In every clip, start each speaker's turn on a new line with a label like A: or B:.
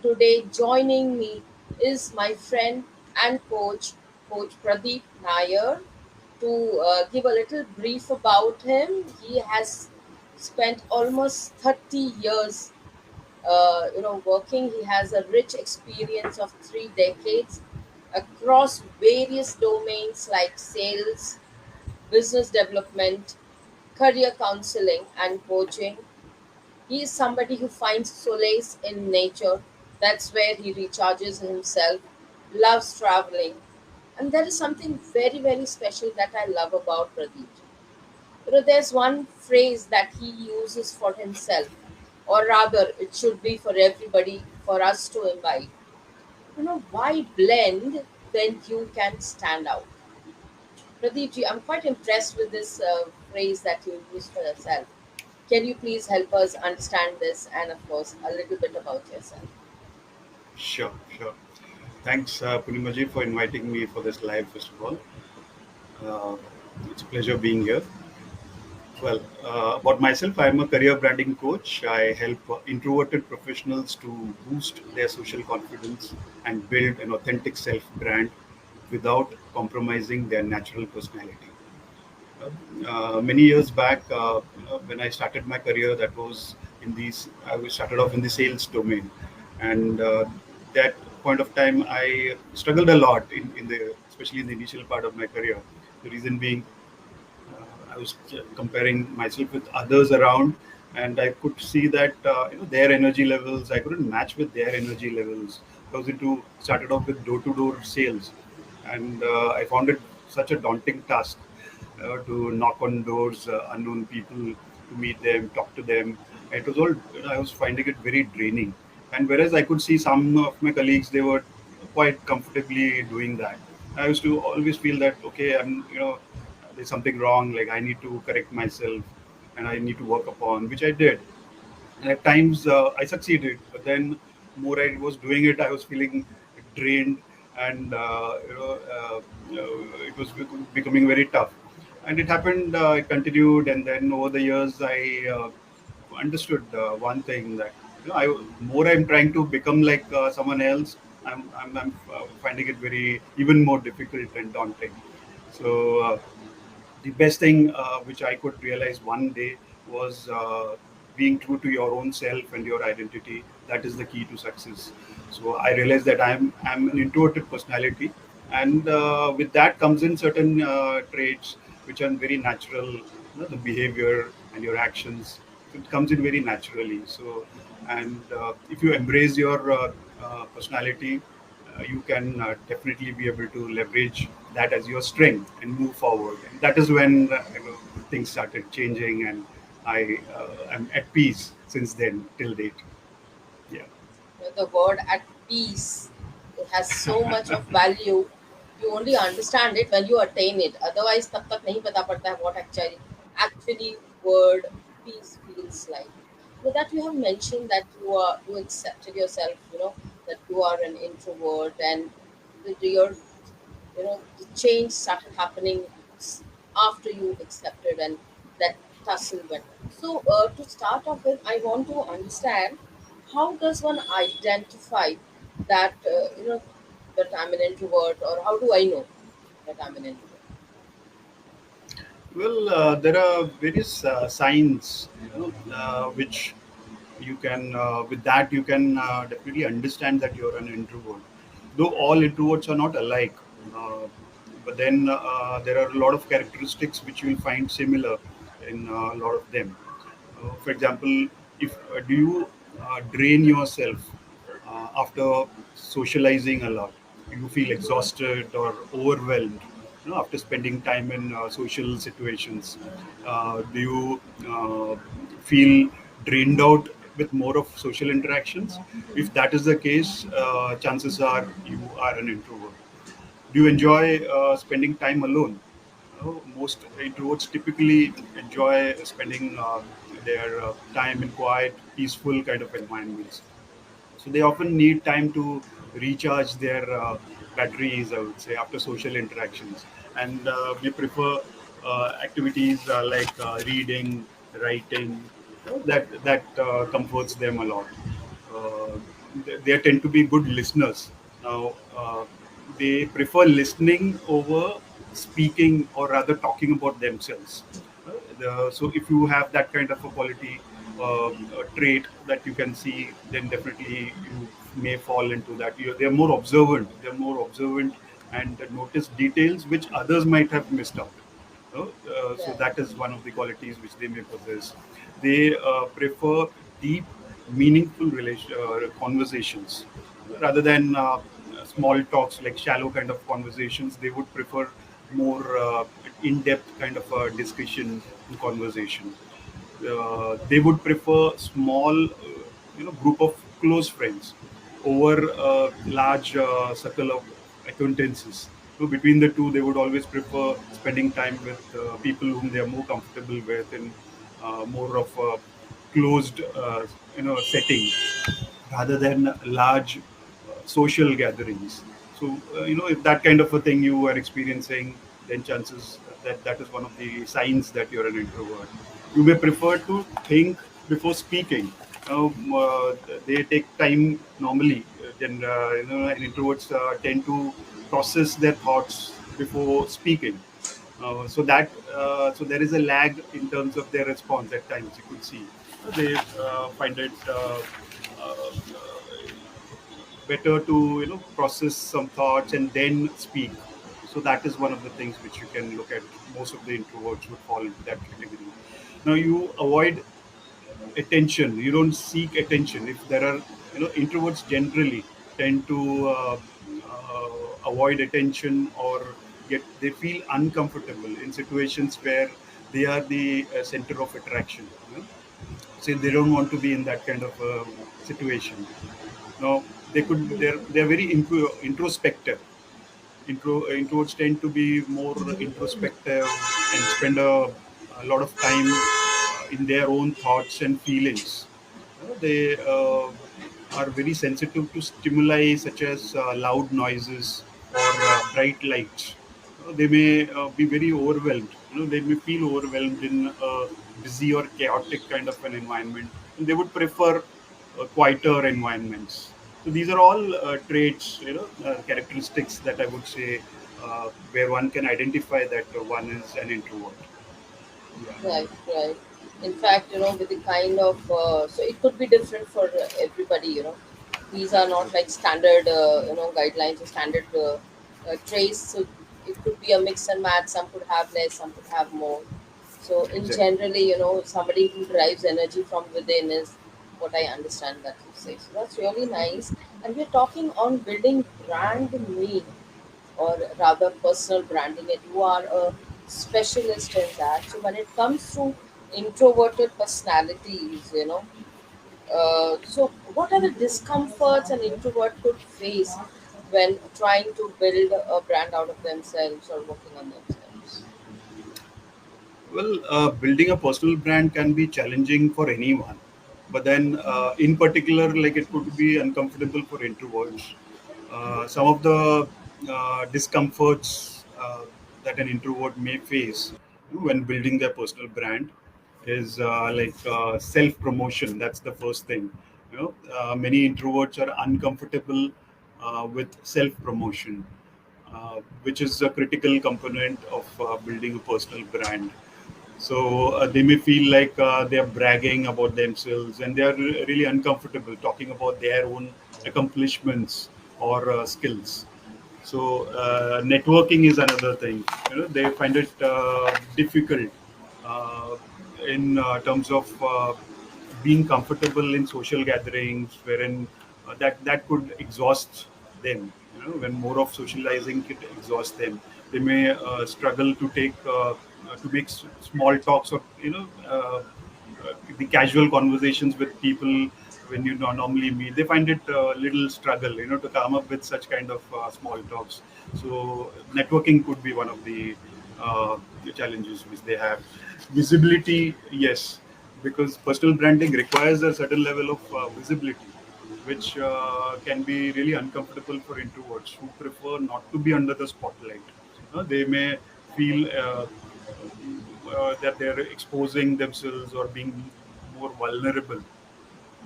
A: And today joining me is my friend and Coach Pradeep Nair. To give a little brief about him, he has spent almost 30 years working. He has a rich experience of 3 decades across various domains like sales, business development, career counseling, and coaching. He is somebody who finds solace in nature. That's where he recharges himself, loves traveling. And there is something very, very special that I love about Pradeep. There's one phrase that he uses for himself, or rather, it should be for everybody, for us to imbibe. Why blend when you can stand out? Pradeep ji, I'm quite impressed with this phrase that you use for yourself. Can you please help us understand this and, of course, a little bit about yourself?
B: Sure, sure. Thanks, Punimaji, for inviting me for this live, first of all. Uh, it's a pleasure being here. Well, about myself, I'm a career branding coach. I help introverted professionals to boost their social confidence and build an authentic self brand without compromising their natural personality. Many years back, when I started my career, that was I was started off in the sales domain, and that point of time, I struggled a lot especially in the initial part of my career. The reason being, I was comparing myself with others around, and I could see that their energy levels, I couldn't match with their energy levels. I was into started off with door-to-door sales, and I found it such a daunting task to knock on doors, unknown people, to meet them, talk to them. It was all I was finding it very draining. And whereas I could see some of my colleagues, they were quite comfortably doing that. I used to always feel that okay, there's something wrong. Like I need to correct myself, and I need to work upon, which I did. And at times I succeeded, but then more I was doing it, I was feeling drained, and it was becoming very tough. And it happened. It continued, and then over the years, I understood one thing that more I'm trying to become like someone else, I'm finding it very even more difficult and daunting. So. The best thing which I could realize one day was being true to your own self and your identity. That is the key to success. So I realized that I'm an introverted personality, and with that comes in certain traits which are very natural. The behavior and your actions, it comes in very naturally. So, and if you embrace your personality, you can definitely be able to leverage that as your strength and move forward. And that is when things started changing, and I am at peace since then till date. Yeah.
A: The word at peace, it has so much of value. You only understand it when you attain it. Otherwise, तब तक नहीं पता पड़ता है what actually word peace feels like. But that you have mentioned that you accepted yourself, that you are an introvert, and your the change started happening after you accepted, and that tussle went. So to start off with, I want to understand, how does one identify that that I'm an introvert, or how do I know that I'm an introvert?
B: Well, there are various signs, which you can, with that, you can definitely understand that you're an introvert. Though all introverts are not alike, uh, but then there are a lot of characteristics which you will find similar in a lot of them. For example, if do you drain yourself after socializing a lot? Do you feel exhausted or overwhelmed? After spending time in social situations, do you feel drained out with more of social interactions? If that is the case, chances are you are an introvert. Do you enjoy spending time alone? Most introverts typically enjoy spending their time in quiet, peaceful kind of environments. So they often need time to recharge their batteries, I would say, after social interactions, and they prefer activities like reading, writing. That comforts them a lot. they tend to be good listeners. Now, they prefer listening over speaking, or rather talking about themselves. So, if you have that kind of a quality, a trait that you can see, then definitely you may fall into that. They're more observant. They're more observant and notice details which others might have missed out. So
A: Right.
B: that is one of the qualities which they may possess. They prefer deep, meaningful conversations rather than small talks, like shallow kind of conversations. They would prefer more in-depth kind of discussion and conversation. They would prefer small, group of close friends over a large circle of acquaintances. So between the two, they would always prefer spending time with people whom they are more comfortable with, in more of a closed, setting rather than large social gatherings. So, if that kind of a thing you are experiencing, then chances that is one of the signs that you're an introvert. You may prefer to think before speaking. They take time normally. Then, and introverts tend to process their thoughts before speaking. So there is a lag in terms of their response at times. You could see they find it uh, better to process some thoughts and then speak. So that is one of the things which you can look at. Most of the introverts would fall into that category. Now, you avoid attention. You don't seek attention. If there are, introverts generally tend to avoid attention, or they feel uncomfortable in situations where they are the center of attraction. So they don't want to be in that kind of situation. Now, they're very introspective. Introverts tend to be more introspective and spend a lot of time in their own thoughts and feelings. They are very sensitive to stimuli such as loud noises or bright lights. They may be very overwhelmed. They may feel overwhelmed in a busy or chaotic kind of an environment, and they would prefer quieter environments. So these are all traits, characteristics that I would say where one can identify that one is an introvert. Yeah.
A: Right, right. In fact, with the kind of so it could be different for everybody. These are not like standard, guidelines or standard traits. So it could be a mix and match. Some could have less, some could have more. So in
B: Exactly.
A: generally, somebody who drives energy from within is what I understand that you say. So that's really nice. And we're talking on building brand mean, or rather personal branding, and you are a specialist in that. So when it comes to introverted personalities, so what are the discomforts an introvert could face when trying to build a brand out of themselves or working on themselves?
B: Well, building a personal brand can be challenging for anyone, but then, in particular, like it could be uncomfortable for introverts. Some of the discomforts that an introvert may face when building their personal brand is like self promotion. That's the first thing. Many introverts are uncomfortable with self promotion, which is a critical component of building a personal brand. So they may feel like they are bragging about themselves, and they are really uncomfortable talking about their own accomplishments or skills. So networking is another thing. They find it difficult uh, in terms of being comfortable in social gatherings, wherein that could exhaust them. When more of socializing could exhaust them, they may struggle to make small talks, or the casual conversations with people when you normally meet. They find it a little struggle, to come up with such kind of small talks. So networking could be one of the challenges which they have. Visibility, yes, because personal branding requires a certain level of visibility, which can be really uncomfortable for introverts who prefer not to be under the spotlight. They may feel that they're exposing themselves or being more vulnerable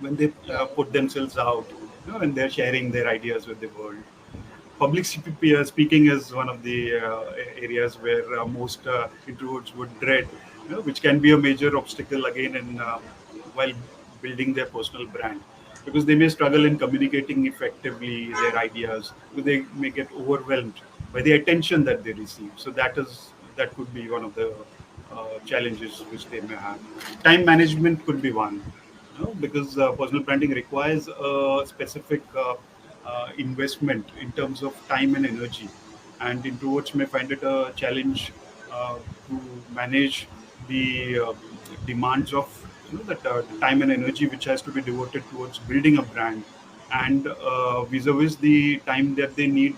B: when they
A: Right.
B: put themselves out. and they're sharing their ideas with the world. Public speaking is one of the areas where most introverts would dread, which can be a major obstacle again in while building their personal brand, because they may struggle in communicating effectively their ideas, because they may get overwhelmed by the attention that they receive. So that could be one of the challenges which they may have. Time management could be one, because personal branding requires a specific investment in terms of time and energy, and introverts may find it a challenge to manage the demands of the time and energy which has to be devoted towards building a brand, and vis-a-vis the time that they need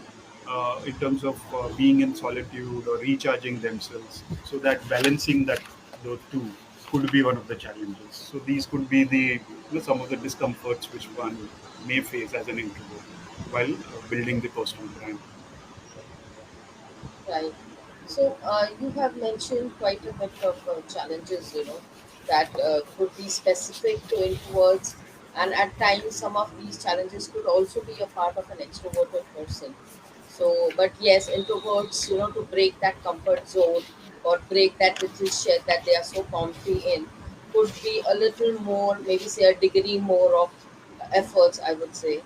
B: in terms of being in solitude or recharging themselves. So that balancing that the two could be one of the challenges. So these could be the some of the discomforts which one may face as an introvert while building the personal brand.
A: Right. So you have mentioned quite a bit of challenges, that could be specific to introverts, and at times some of these challenges could also be a part of an extroverted person. So, but yes, introverts, to break that comfort zone or break that little shed that they are so comfy in, could be a little more, maybe say a degree more of efforts, I would say.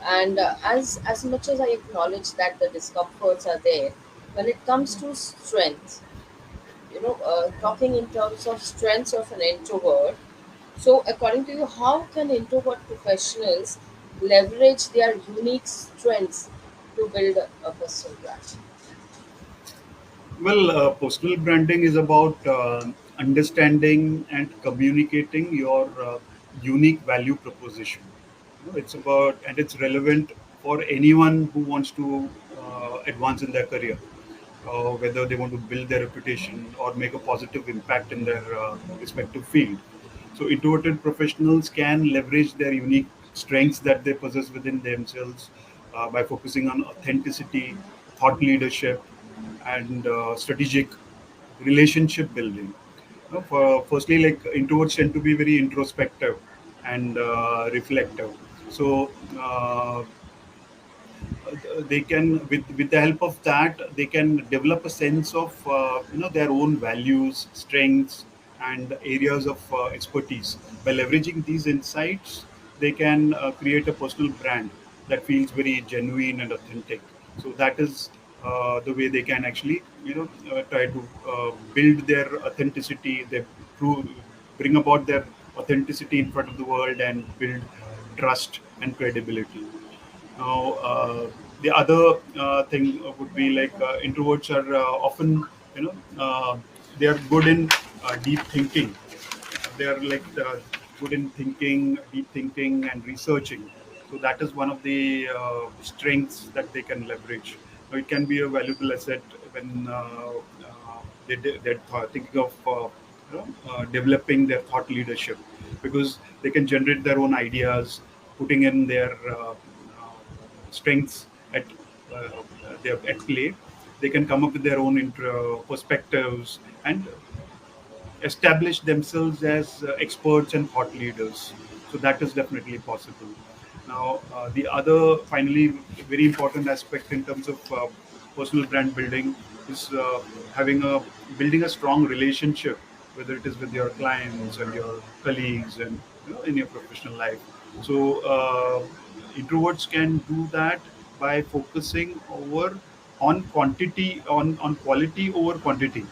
A: And as much as I acknowledge that the discomforts are there, when it comes to strength, talking in terms of strengths of an introvert, so according to you, how can introvert professionals leverage their unique strengths to build a personal brand?
B: Well, personal branding is about understanding and communicating your unique value proposition. It's about, and it's relevant for anyone who wants to advance in their career, whether they want to build their reputation or make a positive impact in their respective field. So, introverted professionals can leverage their unique strengths that they possess within themselves by focusing on authenticity, thought leadership, and strategic relationship building. Firstly, like introverts tend to be very introspective and reflective. So they can, with the help of that, they can develop a sense of their own values, strengths, and areas of expertise. By leveraging these insights, they can create a personal brand that feels very genuine and authentic. So that is the way they can actually try to build their authenticity. They prove, bring about their authenticity in front of the world and build trust and credibility. Now, the other thing would be like introverts are often, you know, they are good in deep thinking. They are like good in thinking, deep thinking, and researching. So that is one of the strengths that they can leverage. Now, it can be a valuable asset when they're thinking of developing their thought leadership, because they can generate their own ideas, putting in their strengths at at play. They can come up with their own perspectives and establish themselves as experts and thought leaders. So that is definitely possible. Now, the other, finally, very important aspect in terms of personal brand building is having a building a strong relationship, whether it is with your clients and your colleagues and in your professional life. So introverts can do that by focusing over on quantity, on quality over quantity.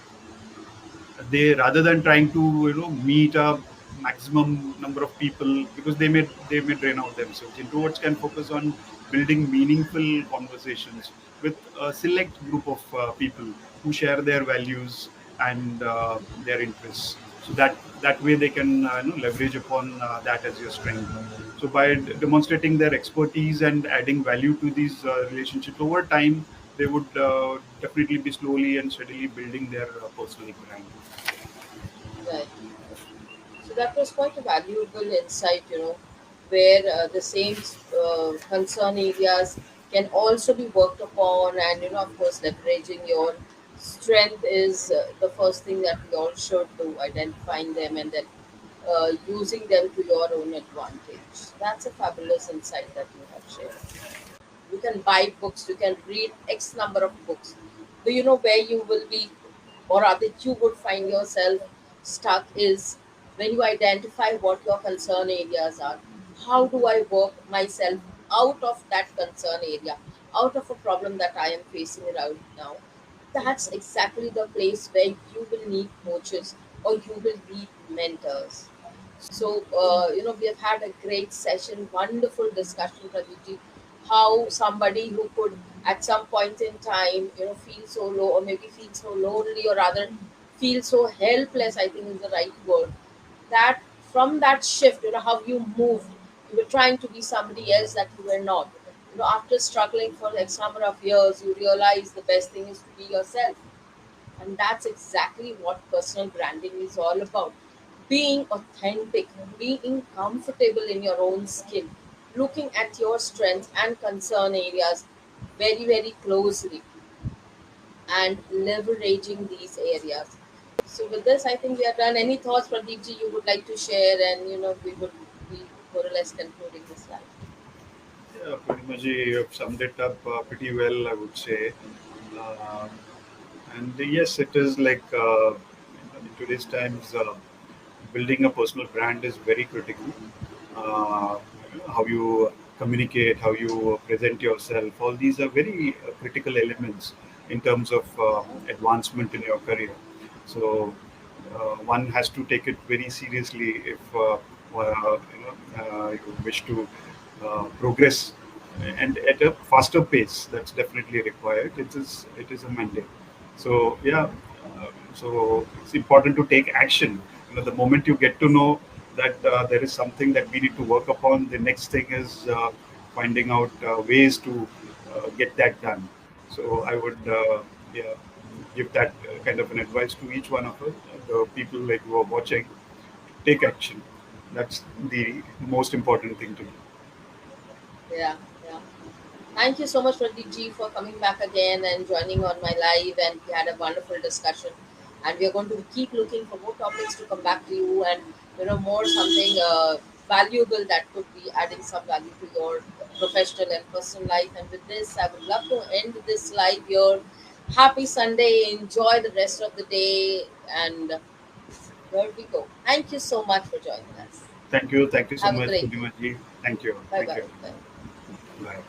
B: They, rather than trying to meet a maximum number of people, because they may drain out themselves. Introverts can focus on building meaningful conversations with a select group of people who share their values and their interests. So that way they can leverage upon that as your strength. So by demonstrating their expertise and adding value to these relationships over time, they would definitely be slowly and steadily building their personal brand.
A: Right. So that was quite a valuable insight, where the same concern areas can also be worked upon, and of course, leveraging your strength is the first thing that we all should do, identifying them and then using them to your own advantage. That's a fabulous insight that you have shared. You can buy books, you can read X number of books. Do you know where you will be, or rather, you would find yourself stuck is when you identify what your concern areas are. How do I work myself out of that concern area, out of a problem that I am facing right now? That's exactly the place where you will need coaches or you will need mentors. So, we have had a great session, wonderful discussion, Praditi. How somebody who could, at some point in time, feel so low, or maybe feel so lonely, or rather, feel so helpless, I think is the right word. That from that shift, how you moved, you were trying to be somebody else that you were not. After struggling for X number of years, you realize the best thing is to be yourself. And that's exactly what personal branding is all about. Being authentic, being comfortable in your own skin, looking at your strengths and concern areas very, very closely, and leveraging these areas. So, with this, I think we are done. Any thoughts, Pradeep ji, you would like to share? And we would be more or less concluding this live.
B: Yeah, pretty much you have summed it up pretty well, I would say. Uh, and yes, it is like in today's times, building a personal brand is very critical. Uh, how you communicate, how you present yourself, all these are very critical elements in terms of advancement in your career. So one has to take it very seriously if you wish to progress and at a faster pace. That's definitely required. It is a mandate. So yeah, so it's important to take action. The moment you get to know that there is something that we need to work upon, the next thing is finding out ways to get that done. So I would yeah, give that kind of an advice to each one of us, the people like who are watching. Take action. That's the most important thing to do.
A: Yeah, yeah. Thank you so much, Pradeep ji, for coming back again and joining on my live. And we had a wonderful discussion. And we are going to keep looking for more topics to come back to you, and more something valuable that could be adding some value to your professional and personal life. And with this, I would love to end this live here. Happy Sunday. Enjoy the rest of the day. And here we go. Thank you so much for joining us.
B: Thank you. Thank you so
A: Have a
B: much,
A: great day.
B: Purnimaji. Thank you.
A: Bye
B: Thank
A: bye.
B: you.
A: Bye.
B: Bye.